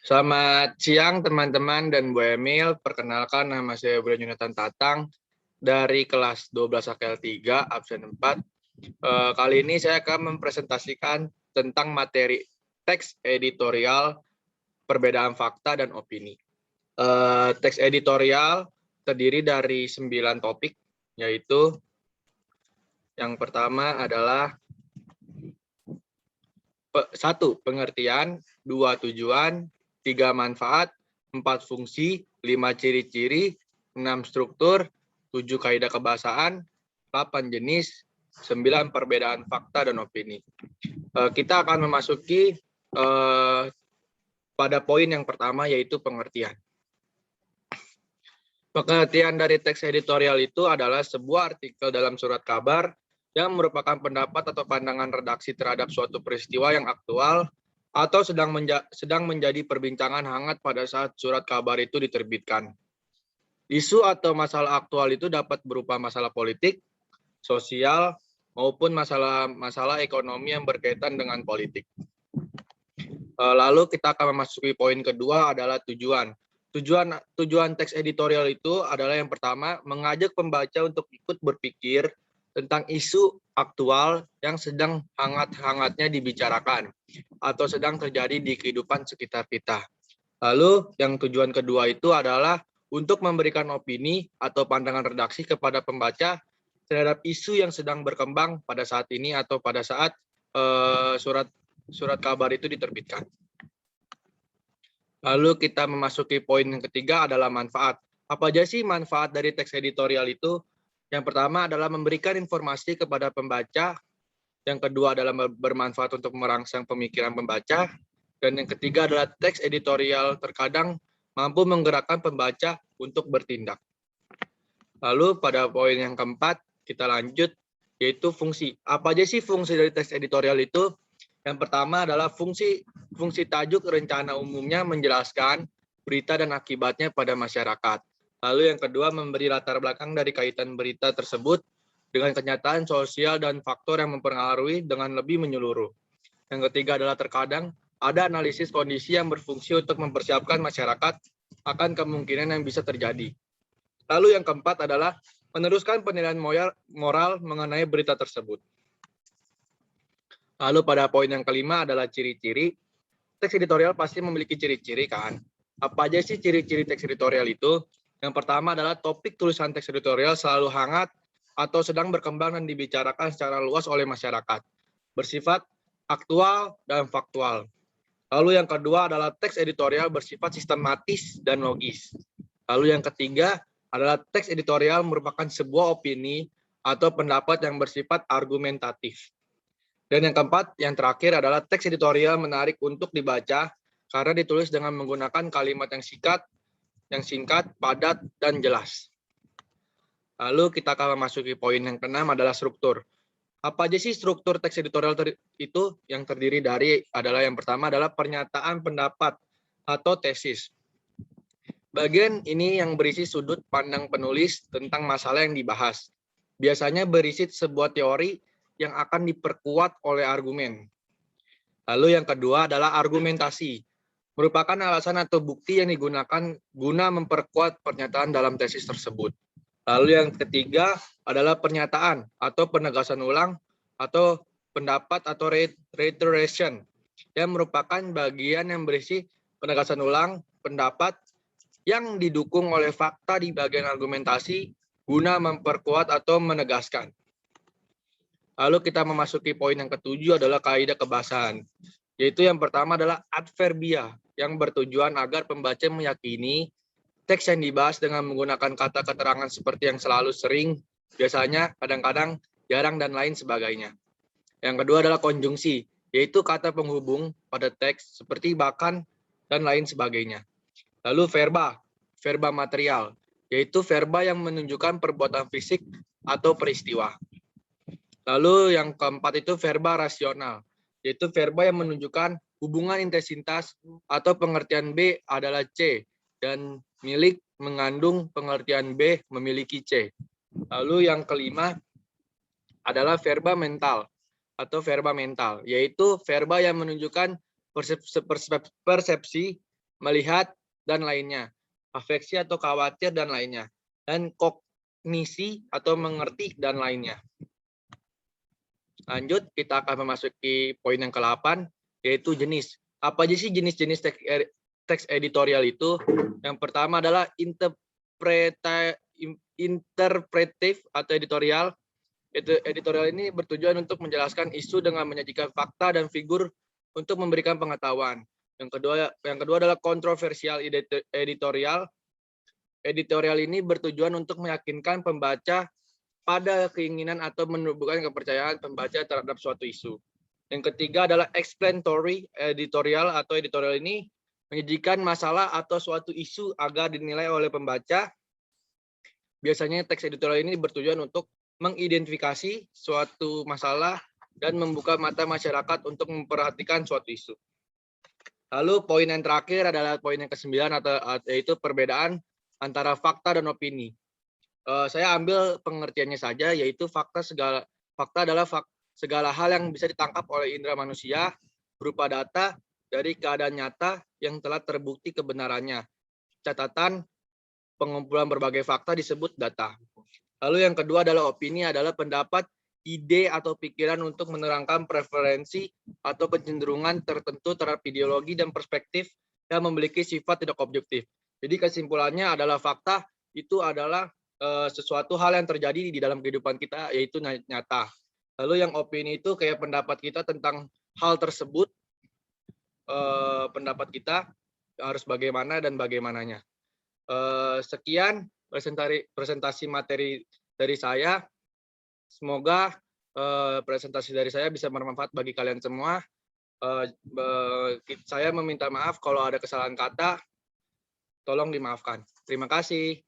Selamat siang teman-teman dan Bu Emil. Perkenalkan nama saya Brian Yonatan Tatang dari kelas 12 AKL 3 absen 4. Kali ini saya akan mempresentasikan tentang materi teks editorial, perbedaan fakta dan opini. Teks editorial terdiri dari 9 topik, yaitu yang pertama adalah 1. Pengertian, 2. Tujuan, 3. Manfaat, 4. Fungsi, 5. Ciri-ciri, 6. Struktur, 7. Kaidah kebahasaan, 8. Jenis, 9. Perbedaan fakta dan opini. Kita akan memasuki pada poin yang pertama, yaitu pengertian. Pengertian dari teks editorial itu adalah sebuah artikel dalam surat kabar yang merupakan pendapat atau pandangan redaksi terhadap suatu peristiwa yang aktual atau sedang menjadi perbincangan hangat pada saat surat kabar itu diterbitkan. Isu atau masalah aktual itu dapat berupa masalah politik, sosial, maupun masalah ekonomi yang berkaitan dengan politik. Lalu kita akan memasuki poin kedua adalah tujuan. Tujuan teks editorial itu adalah yang pertama, mengajak pembaca untuk ikut berpikir tentang isu aktual yang sedang hangat-hangatnya dibicarakan atau sedang terjadi di kehidupan sekitar kita. Lalu yang tujuan kedua itu adalah untuk memberikan opini atau pandangan redaksi kepada pembaca terhadap isu yang sedang berkembang pada saat ini atau pada saat surat kabar itu diterbitkan. Lalu kita memasuki poin yang ketiga adalah manfaat. Apa aja sih manfaat dari teks editorial itu? Yang pertama adalah memberikan informasi kepada pembaca. Yang kedua adalah bermanfaat untuk merangsang pemikiran pembaca. Dan yang ketiga adalah teks editorial terkadang mampu menggerakkan pembaca untuk bertindak. Lalu pada poin yang keempat kita lanjut, yaitu fungsi. Apa aja sih fungsi dari teks editorial itu? Yang pertama adalah fungsi tajuk rencana umumnya menjelaskan berita dan akibatnya pada masyarakat. Lalu yang kedua memberi latar belakang dari kaitan berita tersebut dengan kenyataan sosial dan faktor yang mempengaruhi dengan lebih menyeluruh. Yang ketiga adalah terkadang ada analisis kondisi yang berfungsi untuk mempersiapkan masyarakat akan kemungkinan yang bisa terjadi. Lalu yang keempat adalah meneruskan penilaian moral mengenai berita tersebut. Lalu pada poin yang kelima adalah ciri-ciri. Teks editorial pasti memiliki ciri-ciri kan. Apa aja sih ciri-ciri teks editorial itu? Yang pertama adalah topik tulisan teks editorial selalu hangat atau sedang berkembang dan dibicarakan secara luas oleh masyarakat. Bersifat aktual dan faktual. Lalu yang kedua adalah teks editorial bersifat sistematis dan logis. Lalu yang ketiga adalah teks editorial merupakan sebuah opini atau pendapat yang bersifat argumentatif. Dan yang keempat, yang terakhir adalah teks editorial menarik untuk dibaca karena ditulis dengan menggunakan kalimat yang singkat, padat, dan jelas. Lalu kita akan memasuki poin yang keenam adalah struktur. Apa aja sih struktur teks editorial itu? Yang terdiri dari adalah yang pertama adalah pernyataan pendapat atau tesis. Bagian ini yang berisi sudut pandang penulis tentang masalah yang dibahas. Biasanya berisi sebuah teori yang akan diperkuat oleh argumen. Lalu yang kedua adalah argumentasi. Merupakan alasan atau bukti yang digunakan guna memperkuat pernyataan dalam tesis tersebut. Lalu yang ketiga adalah pernyataan atau penegasan ulang atau pendapat atau reiteration yang merupakan bagian yang berisi penegasan ulang pendapat yang didukung oleh fakta di bagian argumentasi guna memperkuat atau menegaskan. Lalu kita memasuki poin yang ketujuh adalah kaidah kebahasaan. Yaitu yang pertama adalah adverbia yang bertujuan agar pembaca meyakini teks yang dibahas dengan menggunakan kata keterangan seperti yang selalu, sering, biasanya, kadang-kadang, jarang, dan lain sebagainya. Yang kedua adalah konjungsi, yaitu kata penghubung pada teks seperti bahkan dan lain sebagainya. Lalu verba material, yaitu verba yang menunjukkan perbuatan fisik atau peristiwa. Lalu yang keempat itu verba rasional, yaitu verba yang menunjukkan hubungan intensitas atau pengertian B adalah C dan milik mengandung pengertian B memiliki C. Lalu yang kelima adalah verba mental atau verba mental, yaitu verba yang menunjukkan persepsi melihat, dan lainnya. Afeksi atau khawatir, dan lainnya. Dan kognisi atau mengerti, dan lainnya. Lanjut, kita akan memasuki poin yang ke-8, yaitu jenis. Apa aja sih jenis-jenis teks editorial itu? Yang pertama adalah interpretif atau editorial. Editorial ini bertujuan untuk menjelaskan isu dengan menyajikan fakta dan figur untuk memberikan pengetahuan. Yang kedua adalah kontroversial editorial. Editorial ini bertujuan untuk meyakinkan pembaca pada keinginan atau menumbuhkan kepercayaan pembaca terhadap suatu isu. Yang ketiga adalah explanatory editorial atau editorial ini menyajikan masalah atau suatu isu agar dinilai oleh pembaca. Biasanya teks editorial ini bertujuan untuk mengidentifikasi suatu masalah dan membuka mata masyarakat untuk memperhatikan suatu isu. Lalu poin yang terakhir adalah poin yang ke-9, yaitu perbedaan antara fakta dan opini. Saya ambil pengertiannya saja, yaitu fakta adalah segala hal yang bisa ditangkap oleh indera manusia berupa data dari keadaan nyata yang telah terbukti kebenarannya. Catatan pengumpulan berbagai fakta disebut data. Lalu yang kedua adalah opini, adalah pendapat, ide atau pikiran untuk menerangkan preferensi atau kecenderungan tertentu terhadap ideologi dan perspektif yang memiliki sifat tidak objektif. Jadi kesimpulannya adalah fakta itu adalah sesuatu hal yang terjadi di dalam kehidupan kita, yaitu nyata. Lalu yang opini itu kayak pendapat kita tentang hal tersebut, pendapat kita harus bagaimana dan bagaimananya. Sekian presentasi materi dari saya. Semoga presentasi dari saya bisa bermanfaat bagi kalian semua. Saya meminta maaf kalau ada kesalahan kata, tolong dimaafkan. Terima kasih.